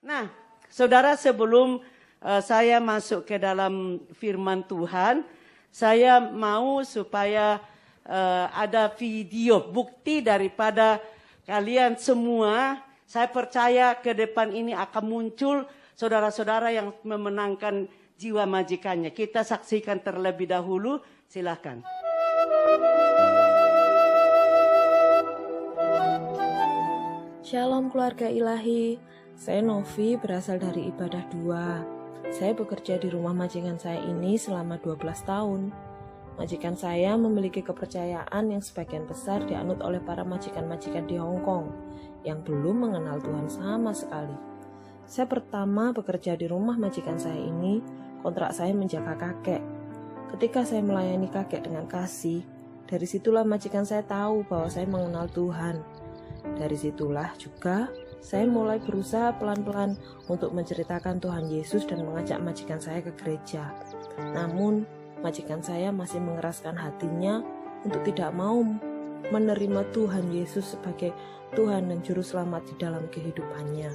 Nah, saudara, sebelum saya masuk ke dalam firman Tuhan, saya mau supaya ada video bukti daripada kalian semua. Saya percaya ke depan ini akan muncul saudara-saudara yang memenangkan jiwa majikannya. Kita saksikan terlebih dahulu, silakan. Shalom keluarga ilahi, saya Novi, berasal dari Ibadah 2. Saya bekerja di rumah majikan saya ini selama 12 tahun. Majikan saya memiliki kepercayaan yang sebagian besar dianut oleh para majikan-majikan di Hong Kong yang belum mengenal Tuhan sama sekali. Saya pertama bekerja di rumah majikan saya ini, kontrak saya menjaga kakek. Ketika saya melayani kakek dengan kasih, dari situlah majikan saya tahu bahwa saya mengenal Tuhan. Dari situlah juga saya mulai berusaha pelan-pelan untuk menceritakan Tuhan Yesus dan mengajak majikan saya ke gereja. Namun, majikan saya masih mengeraskan hatinya untuk tidak mau menerima Tuhan Yesus sebagai Tuhan dan Juru Selamat di dalam kehidupannya.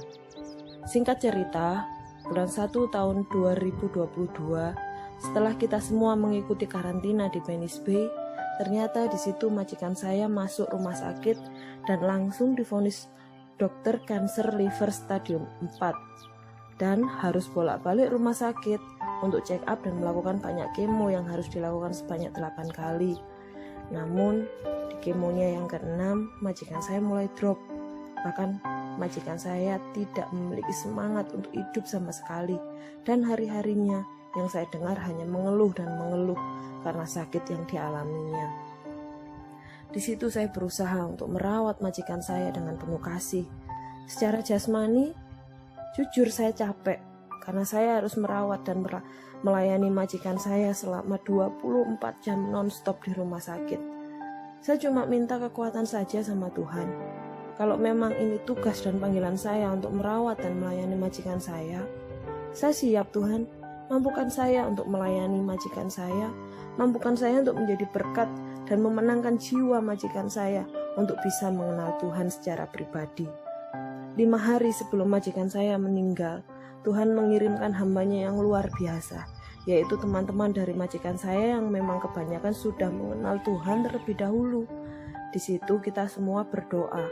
Singkat cerita, bulan 1 tahun 2022, setelah kita semua mengikuti karantina di Venice Bay, ternyata di situ majikan saya masuk rumah sakit dan langsung divonis dokter kanker liver stadium 4 dan harus bolak-balik rumah sakit untuk check up dan melakukan banyak kemo yang harus dilakukan sebanyak 8 kali. Namun di kemonya yang ke-6 majikan saya mulai drop. Bahkan majikan saya tidak memiliki semangat untuk hidup sama sekali, dan hari-harinya yang saya dengar hanya mengeluh dan mengeluh karena sakit yang dialaminya. Di situ saya berusaha untuk merawat majikan saya dengan penuh kasih. Secara jasmani, jujur saya capek karena saya harus merawat dan melayani majikan saya selama 24 jam non-stop di rumah sakit. Saya cuma minta kekuatan saja sama Tuhan. Kalau memang ini tugas dan panggilan saya untuk merawat dan melayani majikan saya siap Tuhan. Mampukan saya untuk melayani majikan saya, mampukan saya untuk menjadi berkat dan memenangkan jiwa majikan saya untuk bisa mengenal Tuhan secara pribadi. 5 hari sebelum majikan saya meninggal, Tuhan mengirimkan hambanya yang luar biasa, yaitu teman-teman dari majikan saya yang memang kebanyakan sudah mengenal Tuhan terlebih dahulu. Di situ kita semua berdoa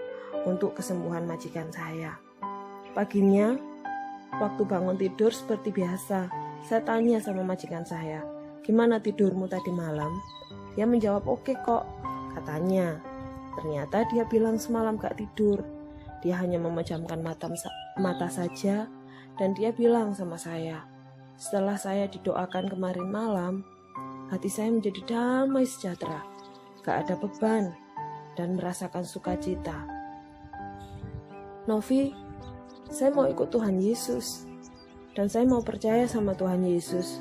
untuk kesembuhan majikan saya. Paginya, waktu bangun tidur seperti biasa, saya tanya sama majikan saya, "Gimana tidurmu tadi malam?" Dia menjawab, "Oke kok," katanya. Ternyata dia bilang semalam gak tidur. Dia hanya memejamkan mata saja, dan dia bilang sama saya, "Setelah saya didoakan kemarin malam, hati saya menjadi damai sejahtera, gak ada beban, dan merasakan sukacita." Novi, saya mau ikut Tuhan Yesus, dan saya mau percaya sama Tuhan Yesus.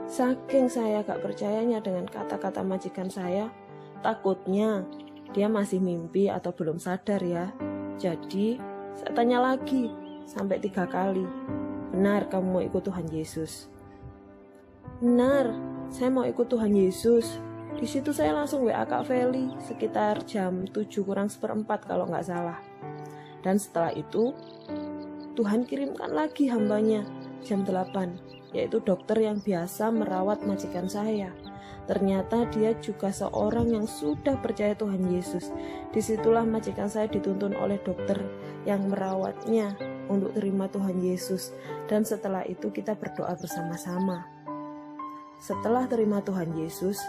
Saking saya gak percayanya dengan kata-kata majikan saya, takutnya dia masih mimpi atau belum sadar ya. Jadi saya tanya lagi sampai 3 kali, "Benar kamu mau ikut Tuhan Yesus?" "Benar, saya mau ikut Tuhan Yesus." Di situ saya langsung WA Kak Feli sekitar jam 7:04 kalau nggak salah. Dan setelah itu Tuhan kirimkan lagi hambanya jam 8, yaitu dokter yang biasa merawat majikan saya. Ternyata dia juga seorang yang sudah percaya Tuhan Yesus. Disitulah majikan saya dituntun oleh dokter yang merawatnya untuk terima Tuhan Yesus. Dan setelah itu kita berdoa bersama-sama. Setelah terima Tuhan Yesus,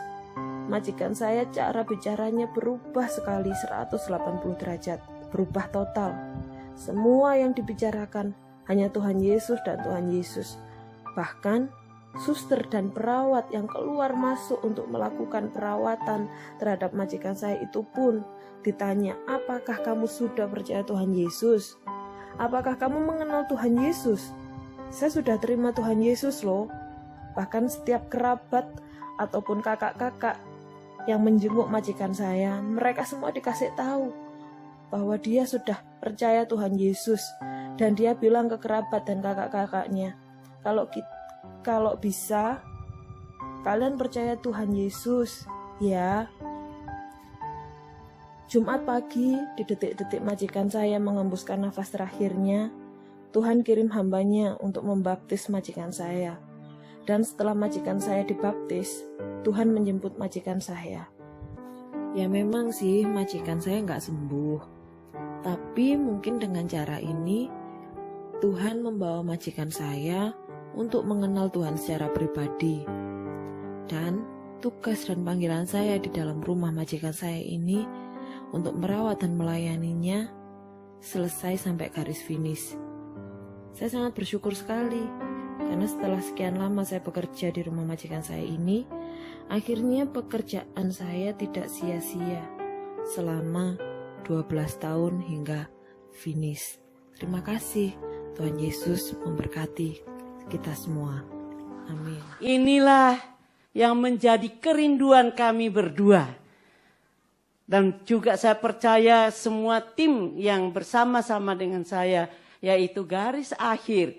majikan saya cara bicaranya berubah sekali 180 derajat, berubah total. Semua yang dibicarakan hanya Tuhan Yesus dan Tuhan Yesus. Bahkan suster dan perawat yang keluar masuk untuk melakukan perawatan terhadap majikan saya itu pun ditanya, "Apakah kamu sudah percaya Tuhan Yesus? Apakah kamu mengenal Tuhan Yesus?" "Saya sudah terima Tuhan Yesus loh." Bahkan setiap kerabat ataupun kakak-kakak yang menjenguk majikan saya, mereka semua dikasih tahu bahwa dia sudah percaya Tuhan Yesus. Dan dia bilang ke kerabat dan kakak-kakaknya, kalau bisa kalian percaya Tuhan Yesus ya. Jumat pagi, di detik-detik majikan saya mengembuskan nafas terakhirnya, Tuhan kirim hambanya untuk membaptis majikan saya. Dan setelah majikan saya dibaptis, Tuhan menjemput majikan saya. Ya memang sih majikan saya nggak sembuh. Tapi mungkin dengan cara ini, Tuhan membawa majikan saya untuk mengenal Tuhan secara pribadi. Dan tugas dan panggilan saya di dalam rumah majikan saya ini untuk merawat dan melayaninya selesai sampai garis finish. Saya sangat bersyukur sekali karena setelah sekian lama saya bekerja di rumah majikan saya ini, akhirnya pekerjaan saya tidak sia-sia selama 12 tahun hingga finish. Terima kasih, Tuhan Yesus memberkati kita semua. Amin. Inilah yang menjadi kerinduan kami berdua. Dan juga saya percaya semua tim yang bersama-sama dengan saya, yaitu garis akhir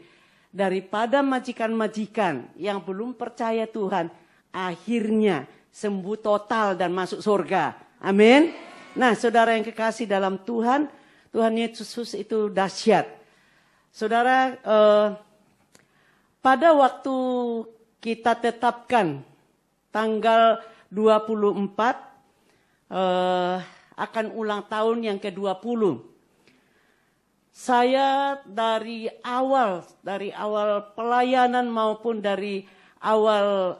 daripada majikan-majikan yang belum percaya Tuhan, akhirnya sembuh total dan masuk surga. Amin. Nah, saudara yang kekasih dalam Tuhan, Tuhan Yesus itu dahsyat. Saudara, pada waktu kita tetapkan tanggal 24 akan ulang tahun yang ke-20. Saya dari awal pelayanan maupun dari awal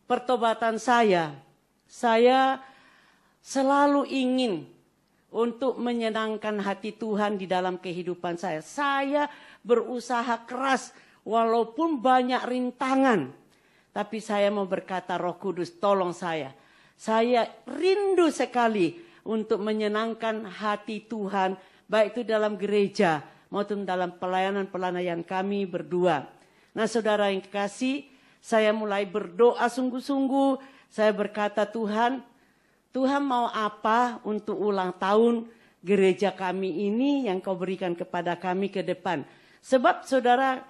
pertobatan saya selalu ingin untuk menyenangkan hati Tuhan di dalam kehidupan saya. Saya berusaha keras walaupun banyak rintangan. Tapi saya mau berkata, Roh Kudus tolong saya. Saya rindu sekali untuk menyenangkan hati Tuhan, baik itu dalam gereja maupun dalam pelayanan kami berdua. Nah, saudara yang kekasih, saya mulai berdoa sungguh-sungguh. Saya berkata, Tuhan mau apa untuk ulang tahun gereja kami ini yang kau berikan kepada kami ke depan. Sebab saudara,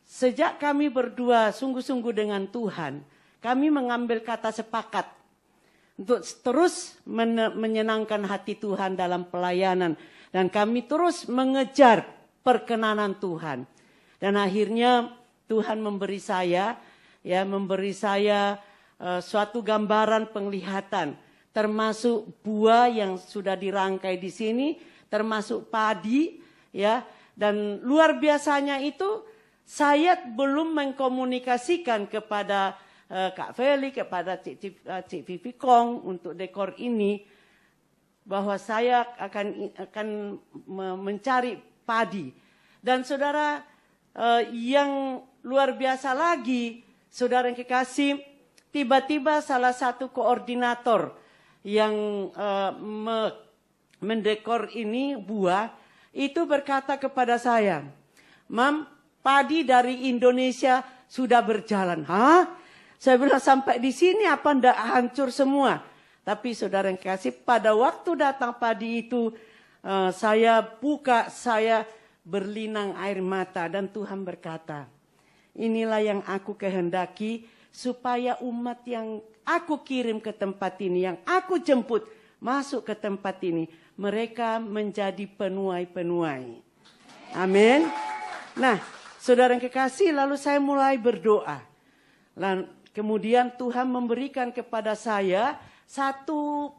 sejak kami berdua sungguh-sungguh dengan Tuhan, kami mengambil kata sepakat untuk terus menyenangkan hati Tuhan dalam pelayanan. Dan kami terus mengejar perkenanan Tuhan. Dan akhirnya Tuhan memberi saya suatu gambaran penglihatan. Termasuk buah yang sudah dirangkai di sini, termasuk padi. Ya. Dan luar biasanya itu, saya belum mengkomunikasikan kepada Kak Feli, kepada Cik Vivi Kong untuk dekor ini, bahwa saya akan mencari padi. Dan saudara, yang luar biasa lagi, saudara yang kekasih, tiba-tiba salah satu koordinator yang mendekor ini buah, itu berkata kepada saya, Mam, padi dari Indonesia sudah berjalan. Hah? Saya bilang sampai di sini apa ndak hancur semua? Tapi saudara yang kasih, pada waktu datang padi itu, saya berlinang air mata dan Tuhan berkata, inilah yang aku kehendaki supaya umat yang aku kirim ke tempat ini, yang aku jemput masuk ke tempat ini, mereka menjadi penuai-penuai. Amin. Nah, saudara yang kekasih, lalu saya mulai berdoa. Lalu kemudian Tuhan memberikan kepada saya satu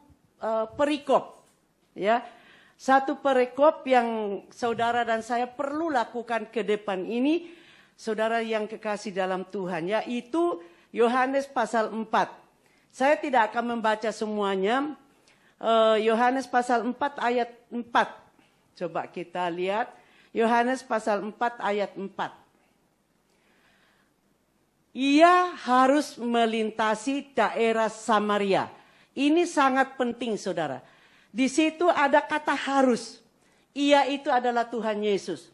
perikop, ya, satu perikop yang saudara dan saya perlu lakukan ke depan ini, saudara yang kekasih dalam Tuhan, yaitu Yohanes pasal 4. Saya tidak akan membaca semuanya. Yohanes pasal 4 ayat 4. Coba kita lihat Yohanes pasal 4 ayat 4. Ia harus melintasi daerah Samaria. Ini sangat penting, saudara. Di situ ada kata harus. Ia itu adalah Tuhan Yesus.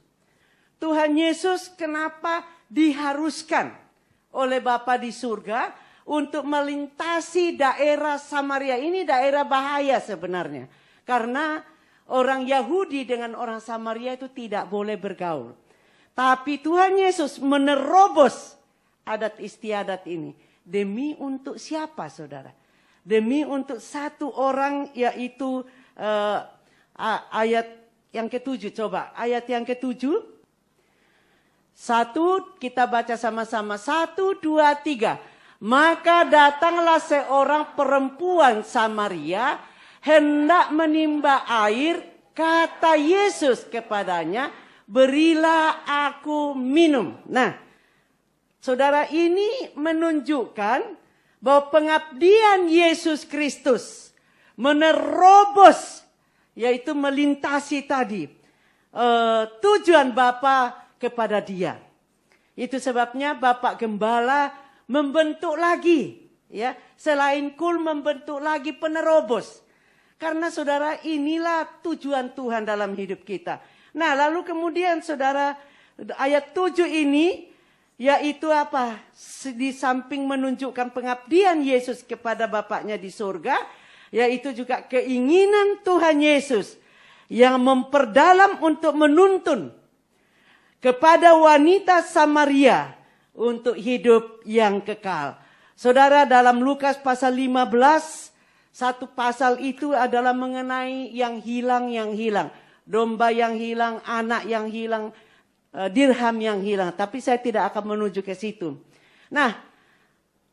Tuhan Yesus kenapa diharuskan oleh Bapa di surga untuk melintasi daerah Samaria? Ini daerah bahaya sebenarnya. Karena orang Yahudi dengan orang Samaria itu tidak boleh bergaul. Tapi Tuhan Yesus menerobos adat istiadat ini. Demi untuk siapa, saudara? Demi untuk satu orang, yaitu ayat yang ke-7, coba. Ayat yang ke-7. 1, kita baca sama-sama. 1, 2, 3. Maka datanglah seorang perempuan Samaria, hendak menimba air, kata Yesus kepadanya, berilah aku minum. Nah, saudara, ini menunjukkan bahwa pengabdian Yesus Kristus menerobos, yaitu melintasi tadi tujuan Bapa kepada dia. Itu sebabnya Bapak Gembala membentuk lagi, ya, selain kul membentuk lagi penerobos. Karena saudara, inilah tujuan Tuhan dalam hidup kita. Nah, lalu kemudian saudara, ayat 7 ini yaitu apa? Di samping menunjukkan pengabdian Yesus kepada Bapaknya di surga, yaitu juga keinginan Tuhan Yesus yang memperdalam untuk menuntun kepada wanita Samaria untuk hidup yang kekal. Saudara, dalam Lukas pasal 15, satu pasal itu adalah mengenai yang hilang. Domba yang hilang, anak yang hilang, dirham yang hilang. Tapi saya tidak akan menuju ke situ. Nah,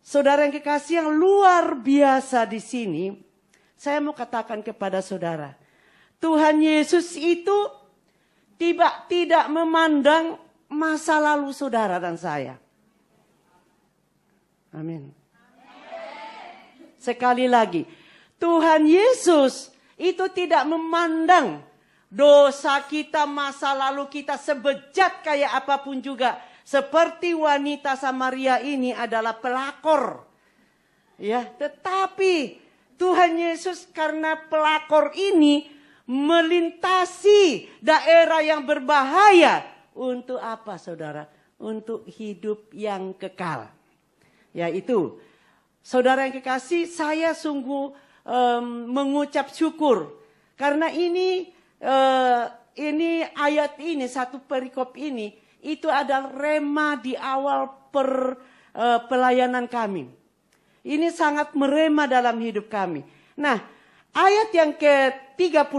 saudara yang kekasih, yang luar biasa di sini, saya mau katakan kepada saudara, Tuhan Yesus itu tidak memandang masa lalu saudara dan saya. Amin. Sekali lagi, Tuhan Yesus itu tidak memandang dosa kita, masa lalu kita, sebejat kayak apapun juga. Seperti wanita Samaria ini adalah pelakor. Ya, tetapi Tuhan Yesus karena pelakor ini melintasi daerah yang berbahaya. Untuk apa, saudara? Untuk hidup yang kekal. Yaitu, saudara yang kekasih, saya sungguh mengucap syukur. Karena ini ayat ini, satu perikop ini, itu adalah rema di awal pelayanan kami. Ini sangat merema dalam hidup kami. Nah, ayat yang ke-36,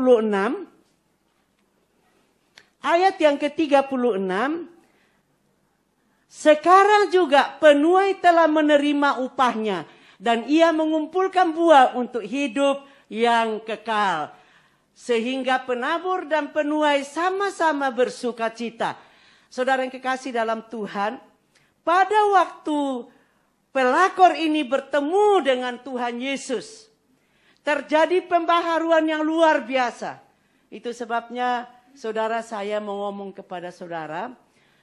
sekarang juga penuai telah menerima upahnya, dan ia mengumpulkan buah untuk hidup yang kekal. Sehingga penabur dan penuai sama-sama bersuka cita. Saudara yang kekasih dalam Tuhan, pada waktu pelakor ini bertemu dengan Tuhan Yesus, terjadi pembaharuan yang luar biasa. Itu sebabnya saudara, saya mau ngomong kepada saudara,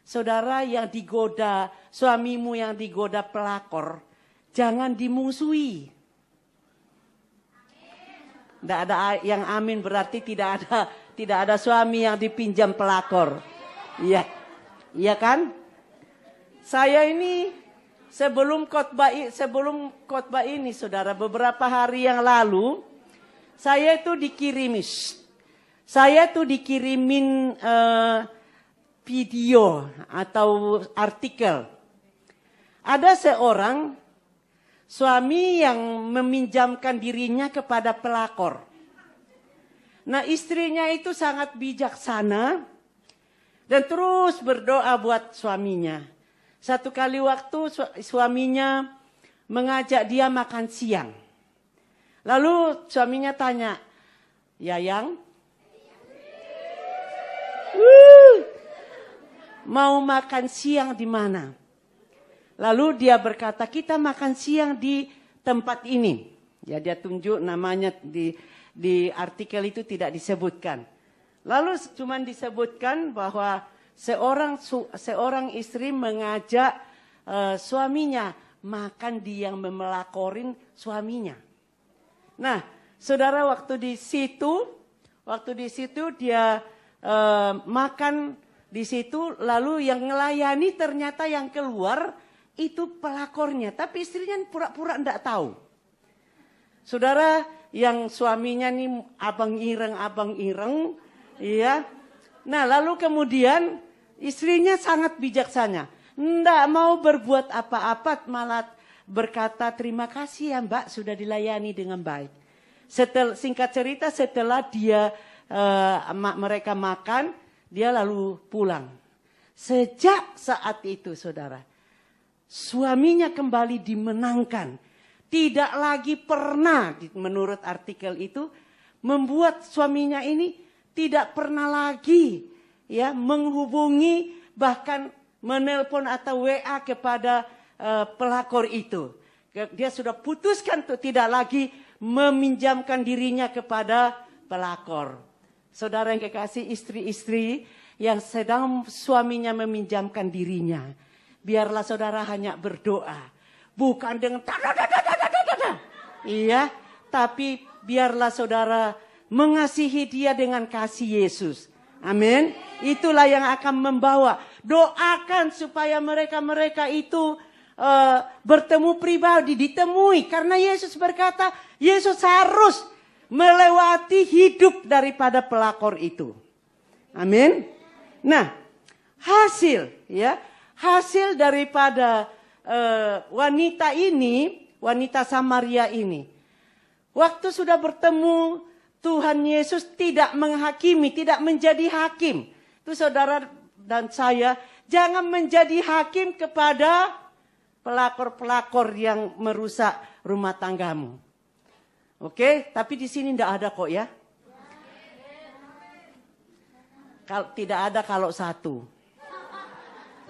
saudara yang digoda, suamimu yang digoda pelakor, jangan dimusuhi. Tidak ada yang amin, berarti tidak ada suami yang dipinjam pelakor. Iya, iya kan? Saya ini sebelum khotbah ini, saudara, beberapa hari yang lalu, saya itu dikirimin video atau artikel. Ada seorang suami yang meminjamkan dirinya kepada pelakor. Nah, istrinya itu sangat bijaksana dan terus berdoa buat suaminya. Satu kali waktu suaminya mengajak dia makan siang. Lalu suaminya tanya, "Yayang, mau makan siang di mana?" Lalu dia berkata, "Kita makan siang di tempat ini." Ya, dia tunjuk namanya di artikel itu tidak disebutkan. Lalu cuma disebutkan bahwa seorang istri mengajak suaminya makan, dia yang memelakorin suaminya. Nah, saudara, waktu di situ dia makan di situ, lalu yang melayani ternyata yang keluar itu pelakornya, tapi istrinya pura-pura enggak tahu. Saudara, yang suaminya nih abang ireng, iya. Nah, lalu kemudian istrinya sangat bijaksana, enggak mau berbuat apa-apa, malah berkata, "Terima kasih ya Mbak, sudah dilayani dengan baik." Singkat cerita, setelah dia mereka makan, dia lalu pulang. Sejak saat itu saudara, suaminya kembali dimenangkan. Tidak lagi pernah, menurut artikel itu, membuat suaminya ini tidak pernah lagi ya menghubungi, bahkan menelpon atau WA kepada pelakor itu. Dia sudah putuskan untuk tidak lagi meminjamkan dirinya kepada pelakor. Saudara yang kekasih, istri-istri yang sedang suaminya meminjamkan dirinya, biarlah saudara hanya berdoa. Bukan dengan iya, tapi biarlah saudara mengasihi dia dengan kasih Yesus. Amin. Itulah yang akan membawa. Doakan supaya mereka itu bertemu pribadi, ditemui. Karena Yesus berkata, Yesus harus melewati hidup daripada pelakor itu. Amin. Nah, hasil daripada wanita ini, wanita Samaria ini, waktu sudah bertemu, Tuhan Yesus tidak menghakimi, tidak menjadi hakim. Itu saudara dan saya, jangan menjadi hakim kepada pelakor-pelakor yang merusak rumah tanggamu. Oke, tapi di sini tidak ada kok ya. Kalau tidak ada kalau satu.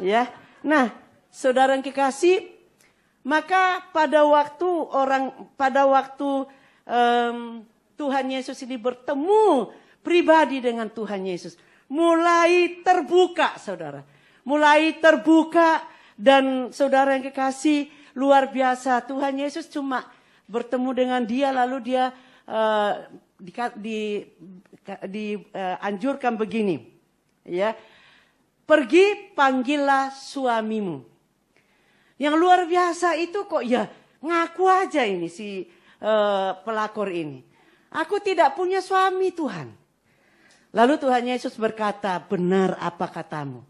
Ya. Nah, saudara yang kekasih, maka pada waktu Tuhan Yesus ini bertemu pribadi dengan Tuhan Yesus, mulai terbuka saudara. Mulai terbuka dan saudara yang kekasih, luar biasa. Tuhan Yesus cuma bertemu dengan dia, lalu dia dianjurkan begini. Ya, pergi panggillah suamimu. Yang luar biasa itu kok ya ngaku aja ini si pelakor ini. Aku tidak punya suami Tuhan. Lalu Tuhan Yesus berkata, benar apa katamu.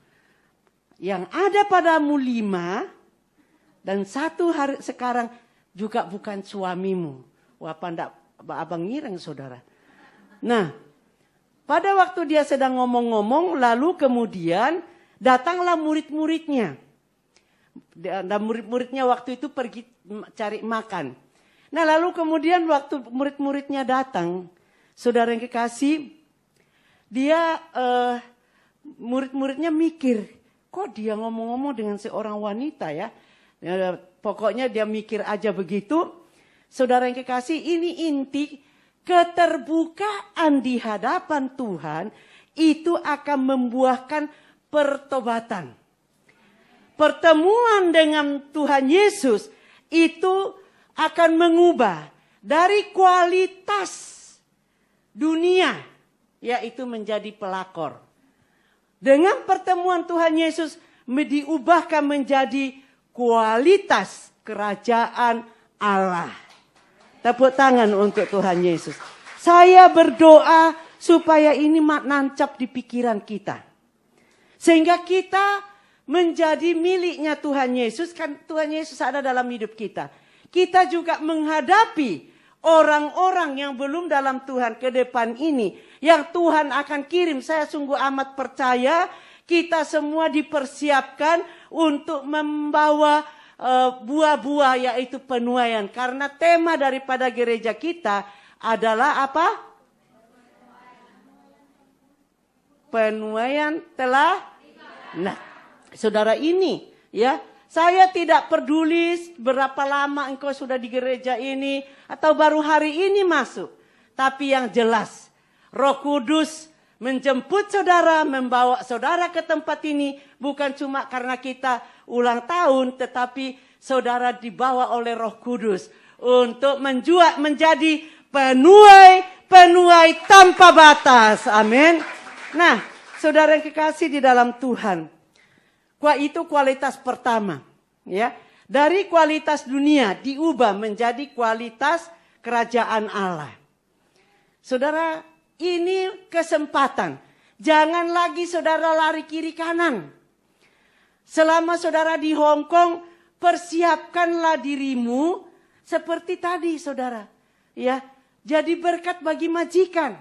Yang ada padamu 5 dan 1 hari sekarang juga bukan suamimu. Wah, pandak abang ngireng saudara. Nah, pada waktu dia sedang ngomong-ngomong, lalu kemudian datanglah murid-muridnya. Dan murid-muridnya waktu itu pergi cari makan. Nah, lalu kemudian waktu murid-muridnya datang, saudara yang kekasih, dia murid-muridnya mikir, kok dia ngomong-ngomong dengan seorang wanita ya? Pokoknya dia mikir aja begitu. Saudara yang kekasih, ini inti keterbukaan di hadapan Tuhan itu akan membuahkan pertobatan. Pertemuan dengan Tuhan Yesus itu akan mengubah dari kualitas dunia, yaitu menjadi pelakor. Dengan pertemuan Tuhan Yesus diubahkan menjadi kualitas kerajaan Allah. Tepuk tangan untuk Tuhan Yesus. Saya berdoa supaya ini nancap di pikiran kita. Sehingga kita menjadi miliknya Tuhan Yesus. Kan Tuhan Yesus ada dalam hidup kita. Kita juga menghadapi orang-orang yang belum dalam Tuhan ke depan ini. Yang Tuhan akan kirim. Saya sungguh amat percaya kita semua dipersiapkan untuk membawa buah-buah yaitu penuaian. Karena tema daripada gereja kita adalah apa? Penuaian telah. Nah, saudara ini ya. Saya tidak peduli berapa lama engkau sudah di gereja ini atau baru hari ini masuk. Tapi yang jelas, Roh Kudus menjemput saudara, membawa saudara ke tempat ini bukan cuma karena kita ulang tahun, tetapi saudara dibawa oleh Roh Kudus untuk menjadi penuai tanpa batas. Amin. Nah, saudara yang kekasih di dalam Tuhan, itu kualitas pertama, ya. Dari kualitas dunia diubah menjadi kualitas kerajaan Allah. Saudara, ini kesempatan. Jangan lagi saudara lari kiri kanan. Selama saudara di Hong Kong, persiapkanlah dirimu seperti tadi saudara. Ya, jadi berkat bagi majikan.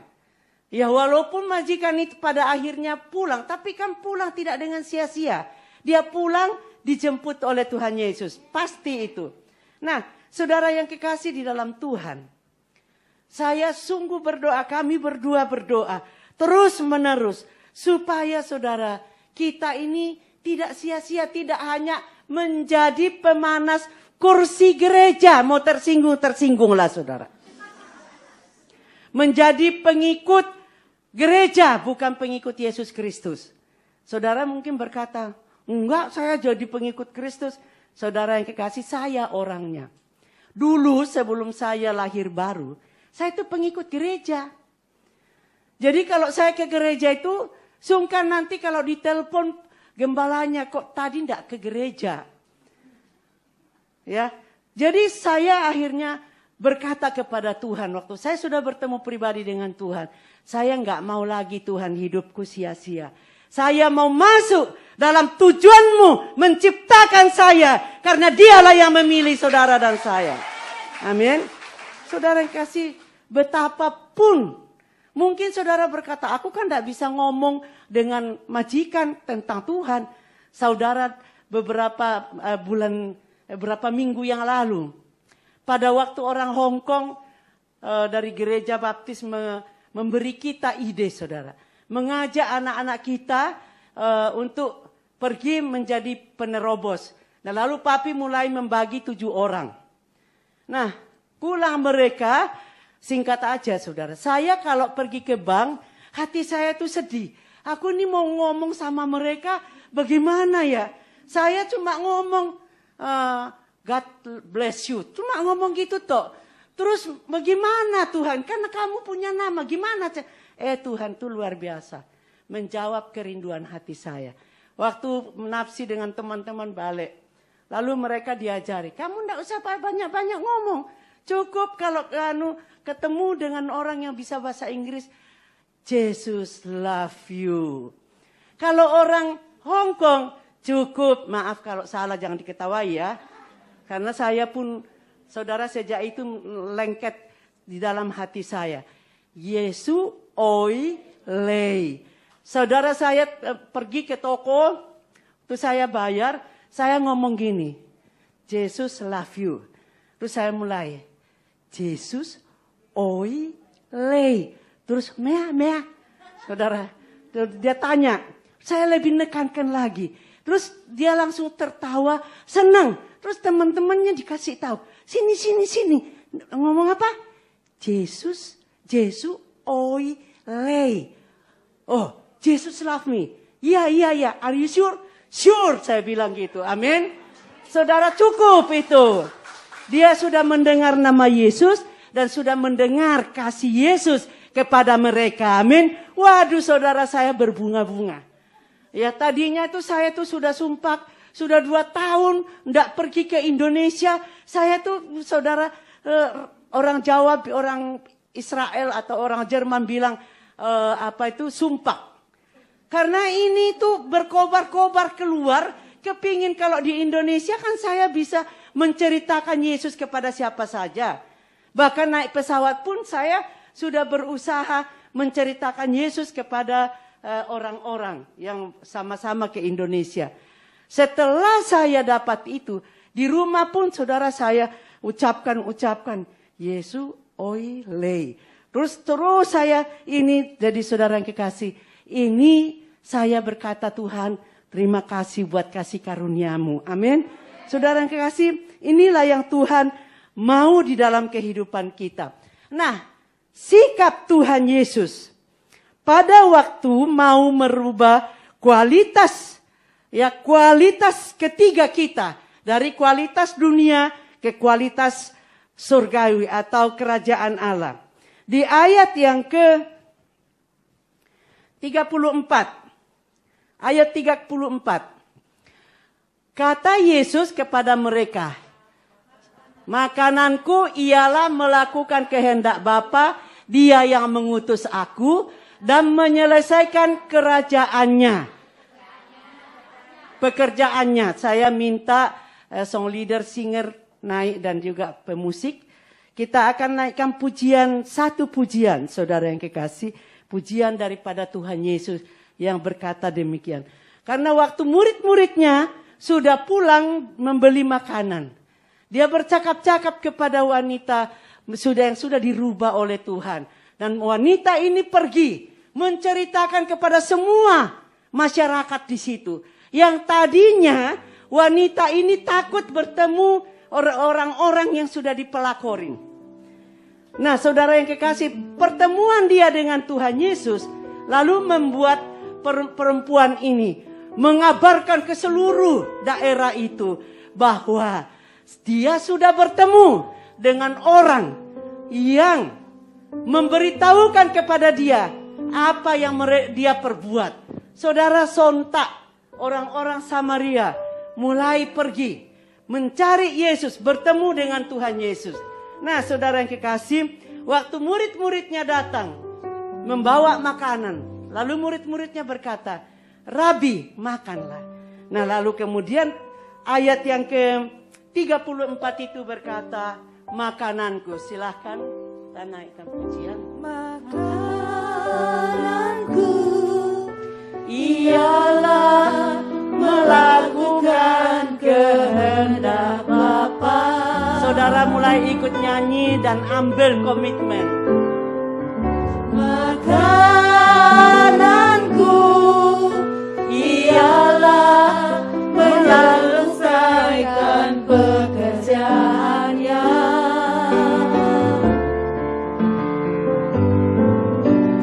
Ya walaupun majikan itu pada akhirnya pulang, tapi kan pulang tidak dengan sia-sia. Dia pulang dijemput oleh Tuhan Yesus, pasti itu. Nah, saudara yang kekasih di dalam Tuhan, saya sungguh berdoa, kami berdua berdoa terus menerus supaya saudara kita ini tidak sia-sia, tidak hanya menjadi pemanas kursi gereja, mau tersinggunglah saudara. Menjadi pengikut gereja, bukan pengikut Yesus Kristus. Saudara mungkin berkata, enggak, saya jadi pengikut Kristus. Saudara yang kekasih, saya orangnya. Dulu sebelum saya lahir baru, saya itu pengikut gereja. Jadi kalau saya ke gereja itu, sungkan nanti kalau ditelepon gembalanya, kok tadi enggak ke gereja. Ya, jadi saya akhirnya berkata kepada Tuhan, waktu saya sudah bertemu pribadi dengan Tuhan, saya enggak mau lagi Tuhan hidupku sia-sia. Saya mau masuk dalam tujuanmu menciptakan saya, karena dialah yang memilih saudara dan saya. Amin. Saudara yang kasih, betapapun mungkin saudara berkata, aku kan tidak bisa ngomong dengan majikan tentang Tuhan. Saudara beberapa minggu yang lalu, pada waktu orang Hong Kong dari gereja baptis memberi kita ide saudara. Mengajak anak-anak kita untuk pergi menjadi penerobos. Nah lalu papi mulai membagi 7 orang. Nah pulang mereka, singkat aja saudara. Saya kalau pergi ke bank, hati saya tuh sedih. Aku ini mau ngomong sama mereka bagaimana ya. Saya cuma ngomong God bless you. Cuma ngomong gitu toh. Terus bagaimana Tuhan? Karena kamu punya nama. Gimana? Tuhan tuh luar biasa. Menjawab kerinduan hati saya. Waktu menafsi dengan teman-teman balik. Lalu mereka diajari. Kamu enggak usah banyak-banyak ngomong. Cukup kalau ketemu dengan orang yang bisa bahasa Inggris. Jesus love you. Kalau orang Hong Kong. Cukup, maaf kalau salah jangan diketawai ya. Karena saya pun, saudara sejak itu lengket di dalam hati saya. Yesu oi lei. Saudara saya pergi ke toko, terus saya bayar, saya ngomong gini. Jesus love you. Terus saya mulai. Jesus oi lei. Terus mea. Saudara, dia tanya. Saya lebih nekankan lagi. Terus dia langsung tertawa, senang. Terus teman-temannya dikasih tahu, sini. Ngomong apa? Yesus oi lei. Oh, Jesus love me. Iya. Are you sure? Sure, saya bilang gitu. Amin. Saudara cukup itu. Dia sudah mendengar nama Yesus dan sudah mendengar kasih Yesus kepada mereka. Amin. Waduh, saudara saya berbunga-bunga. Ya tadinya itu saya tuh sudah sumpah, sudah 2 tahun enggak pergi ke Indonesia. Saya tuh saudara orang Jawa, orang Israel atau orang Jerman bilang sumpah. Karena ini tuh berkobar-kobar keluar, kepingin kalau di Indonesia kan saya bisa menceritakan Yesus kepada siapa saja. Bahkan naik pesawat pun saya sudah berusaha menceritakan Yesus kepada orang-orang yang sama-sama ke Indonesia. Setelah saya dapat itu, di rumah pun saudara saya ucapkan Yesus oi lei. Terus saya ini jadi saudara yang kekasih. Ini saya berkata Tuhan, terima kasih buat kasih karuniamu. Amin. Saudara yang kekasih, inilah yang Tuhan mau di dalam kehidupan kita. Nah, sikap Tuhan Yesus pada waktu mau merubah kualitas ketiga kita. Dari kualitas dunia ke kualitas surgawi atau kerajaan Allah. Di ayat yang ke 34. Ayat 34. Kata Yesus kepada mereka, makananku ialah melakukan kehendak Bapa, Dia yang mengutus aku, dan menyelesaikan pekerjaannya. Saya minta song leader, singer naik dan juga pemusik. Kita akan naikkan satu pujian, saudara yang kekasih. pujian daripada Tuhan Yesus yang berkata demikian. Karena waktu murid-muridnya sudah pulang membeli makanan, dia bercakap-cakap kepada wanita yang sudah dirubah oleh Tuhan. Dan wanita ini pergi menceritakan kepada semua masyarakat di situ. Yang tadinya wanita ini takut bertemu orang-orang yang sudah dipelakorin. Nah, saudara yang kekasih, pertemuan dia dengan Tuhan Yesus lalu membuat perempuan ini mengabarkan ke seluruh daerah itu bahwa dia sudah bertemu dengan orang yang memberitahukan kepada dia apa yang dia perbuat. Saudara, sontak orang-orang Samaria mulai pergi mencari Yesus, bertemu dengan Tuhan Yesus. Nah, saudara yang kekasih, waktu murid-muridnya datang membawa makanan, lalu murid-muridnya berkata, "Rabi, makanlah." Nah, lalu kemudian ayat yang ke-34 itu berkata, "Makananku," silahkan kita naikkan pujian. "Makananku ialah melakukan kehendak Bapa." Saudara mulai ikut nyanyi dan ambil komitmen. Makananku ialah menyelesaikan pekerjaannya,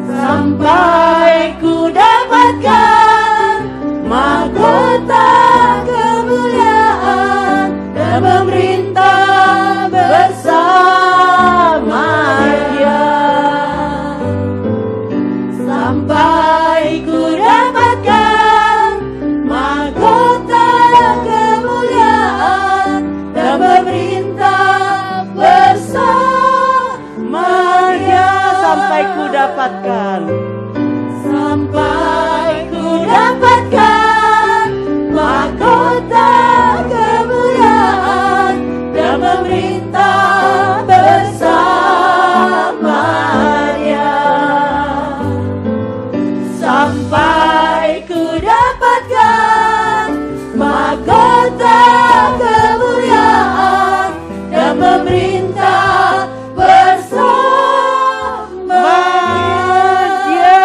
sampai ku dapatkan mahkota kemuliaan dan memerintah bersama Dia, sampai ku dapatkan mahkota kemuliaan dan memerintah bersama Dia, sampai ku dapatkan, sampai ku dapatkan mahkota kemuliaan dan memerintah bersama Dia, sampai ku dapatkan mahkota kemuliaan dan memerintah bersama Dia.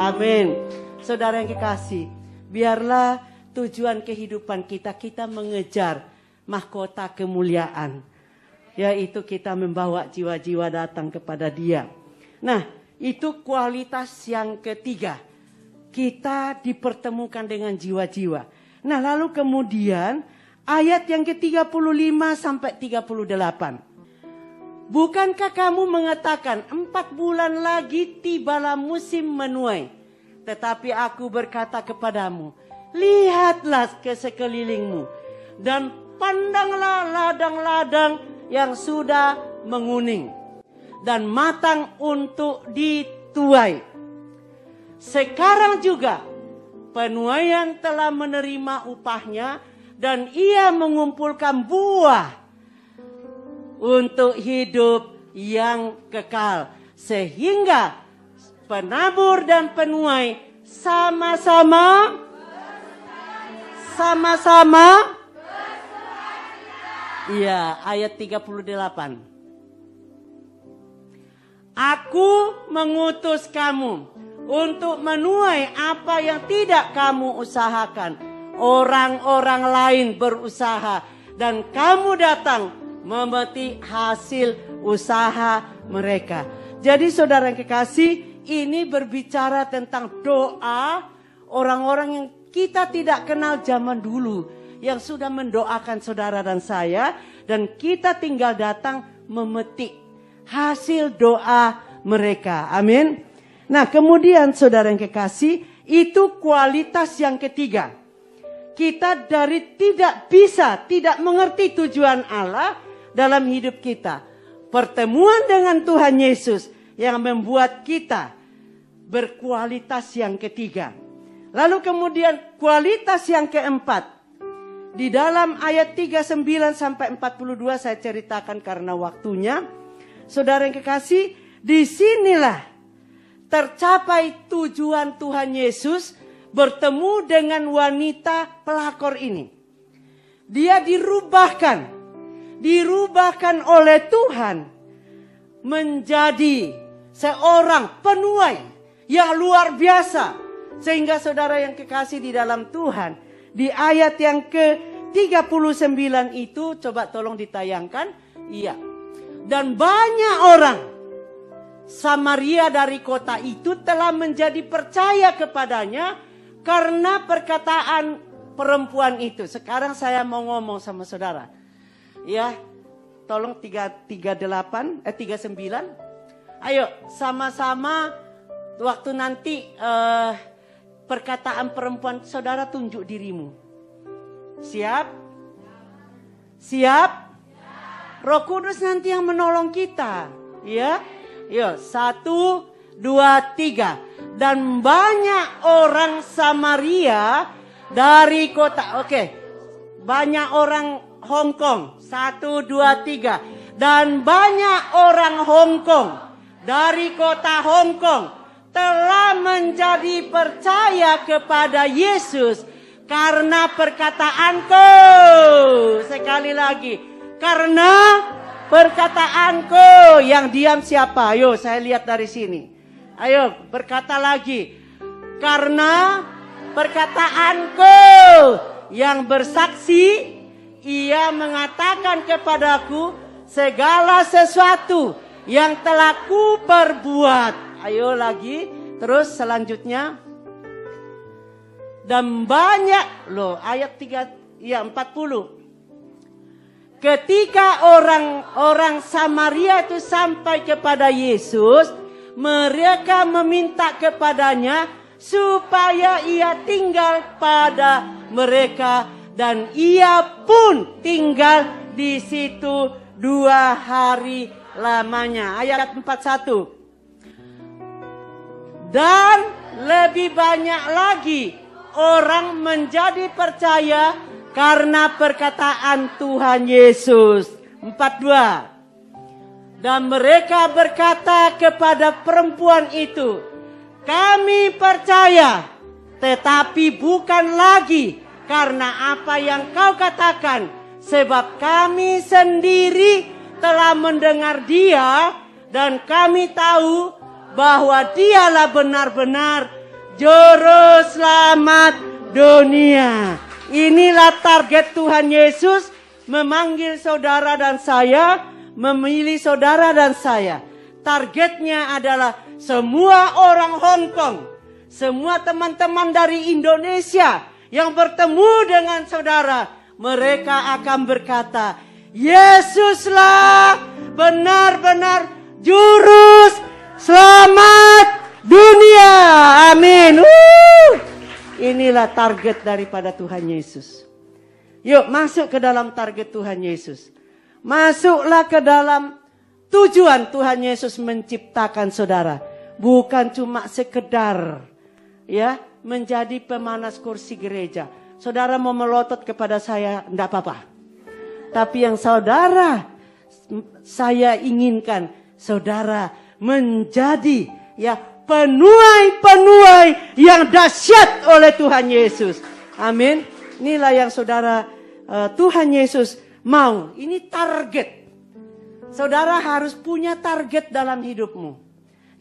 Amin. Saudara yang kekasih, biarlah tujuan kehidupan kita mengejar mahkota kemuliaan, yaitu kita membawa jiwa-jiwa datang kepada Dia. Nah, itu kualitas yang ketiga. Kita dipertemukan dengan jiwa-jiwa. Nah, lalu kemudian ayat yang ke-35 sampai 38. "Bukankah kamu mengatakan 4 bulan lagi tibalah musim menuai? Tetapi aku berkata kepadamu, lihatlah ke sekelilingmu dan pandanglah ladang-ladang yang sudah menguning dan matang untuk dituai. Sekarang juga penuaian telah menerima upahnya dan ia mengumpulkan buah untuk hidup yang kekal. Sehingga penabur dan penuai sama-sama Iya, ayat 38. Aku mengutus kamu untuk menuai apa yang tidak kamu usahakan. Orang-orang lain berusaha dan kamu datang memetik hasil usaha mereka. Jadi saudara yang kekasih, ini berbicara tentang doa orang-orang yang kita tidak kenal zaman dulu, yang sudah mendoakan saudara dan saya, dan kita tinggal datang memetik hasil doa mereka. Amin. Nah, kemudian saudara yang kekasih, itu kualitas yang ketiga. Kita dari tidak mengerti tujuan Allah dalam hidup kita. Pertemuan dengan Tuhan Yesus yang membuat kita berkualitas yang ketiga. Lalu kemudian kualitas yang keempat. Di dalam ayat 39 sampai 42 saya ceritakan karena waktunya. Saudara yang kekasih, Disinilah tercapai tujuan Tuhan Yesus bertemu dengan wanita pelakor ini. Dia dirubahkan oleh Tuhan menjadi seorang penuai yang luar biasa. Sehingga saudara yang kekasih di dalam Tuhan, di ayat yang ke-39 itu, coba tolong ditayangkan. Iya. Dan banyak orang Samaria dari kota itu telah menjadi percaya kepadanya karena perkataan perempuan itu. Sekarang saya mau ngomong sama saudara. Ya, tolong 39. Ayo sama-sama waktu nanti perkataan perempuan saudara tunjuk dirimu. Siap? Siap? Roh Kudus nanti yang menolong kita. Ya? Yuk, 1, 2, 3. Dan banyak orang Samaria dari kota. Oke. Banyak orang Hong Kong. 1, 2, 3. Dan banyak orang Hong Kong dari kota Hong Kong telah menjadi percaya kepada Yesus karena perkataanku. Sekali lagi, karena perkataanku. Yang diam siapa? Ayo saya lihat dari sini. Ayo berkata lagi. Karena perkataanku. Yang bersaksi, ia mengatakan kepadaku segala sesuatu yang telah ku perbuat. Ayo lagi. Terus selanjutnya. Dan banyak. Loh ayat 40. Ketika orang-orang Samaria itu sampai kepada Yesus. Mereka meminta kepadanya supaya ia tinggal pada mereka. Dan ia pun tinggal di situ 2 hari lamanya. Ayat 41. Dan lebih banyak lagi orang menjadi percaya karena perkataan Tuhan Yesus. 42. Dan mereka berkata kepada perempuan itu, kami percaya, tetapi bukan lagi karena apa yang kau katakan, sebab kami sendiri telah mendengar dia dan kami tahu bahwa dialah benar-benar juru selamat dunia. Inilah target Tuhan Yesus memanggil saudara dan saya, memilih saudara dan saya. Targetnya adalah semua orang Hong Kong, semua teman-teman dari Indonesia yang bertemu dengan saudara, mereka akan berkata, Yesuslah benar-benar juru selamat dunia. Amin. Inilah target daripada Tuhan Yesus. Yuk masuk ke dalam target Tuhan Yesus. Masuklah ke dalam tujuan Tuhan Yesus menciptakan saudara. Bukan cuma sekedar ya menjadi pemanas kursi gereja. Saudara mau melotot kepada saya, enggak apa-apa. Tapi yang saya inginkan saudara menjadi ya penuai-penuai yang dahsyat oleh Tuhan Yesus. Amin. Inilah yang saudara Tuhan Yesus mau. Ini target. Saudara harus punya target dalam hidupmu.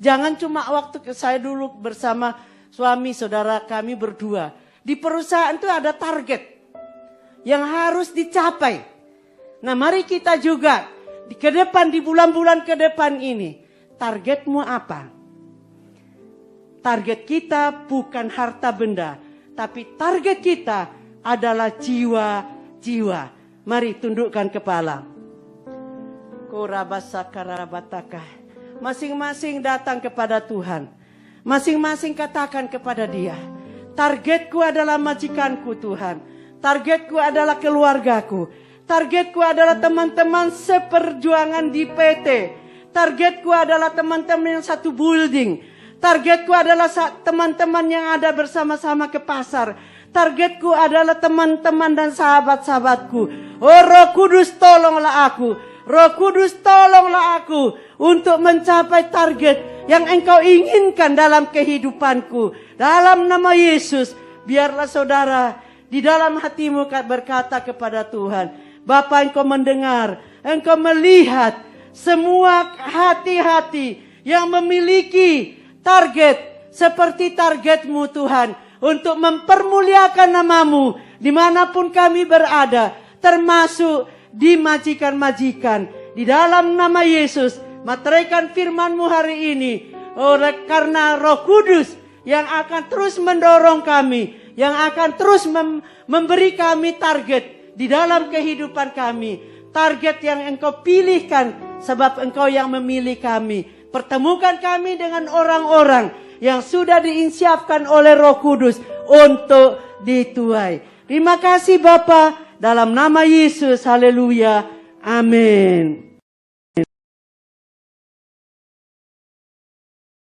Jangan cuma waktu saya dulu bersama suami saudara kami berdua. Di perusahaan itu ada target yang harus dicapai. Nah mari kita juga ke depan, di bulan-bulan ke depan ini. Targetmu apa? Target kita bukan harta benda. Tapi target kita adalah jiwa-jiwa. Mari tundukkan kepala. Masing-masing datang kepada Tuhan. Masing-masing katakan kepada dia. Targetku adalah majikanku Tuhan. Targetku adalah keluargaku. Targetku adalah teman-teman seperjuangan di PT. Targetku adalah teman-teman yang satu building. Targetku adalah teman-teman yang ada bersama-sama ke pasar. Targetku adalah teman-teman dan sahabat-sahabatku. Oh Roh Kudus, tolonglah aku. Roh Kudus, tolonglah aku untuk mencapai target yang Engkau inginkan dalam kehidupanku. Dalam nama Yesus, biarlah saudara di dalam hatimu berkata kepada Tuhan, Bapa, Engkau mendengar, Engkau melihat semua hati-hati yang memiliki target seperti target-Mu Tuhan, untuk mempermuliakan nama-Mu dimanapun kami berada, termasuk di majikan-majikan. Di dalam nama Yesus, materaikan firman-Mu hari ini, oleh karena Roh Kudus yang akan terus mendorong kami, yang akan terus memberi kami target di dalam kehidupan kami. Target yang Engkau pilihkan, sebab Engkau yang memilih kami. Pertemukan kami dengan orang-orang yang sudah diinsyafkan oleh Roh Kudus untuk dituai. Terima kasih Bapa, dalam nama Yesus, haleluya, amin.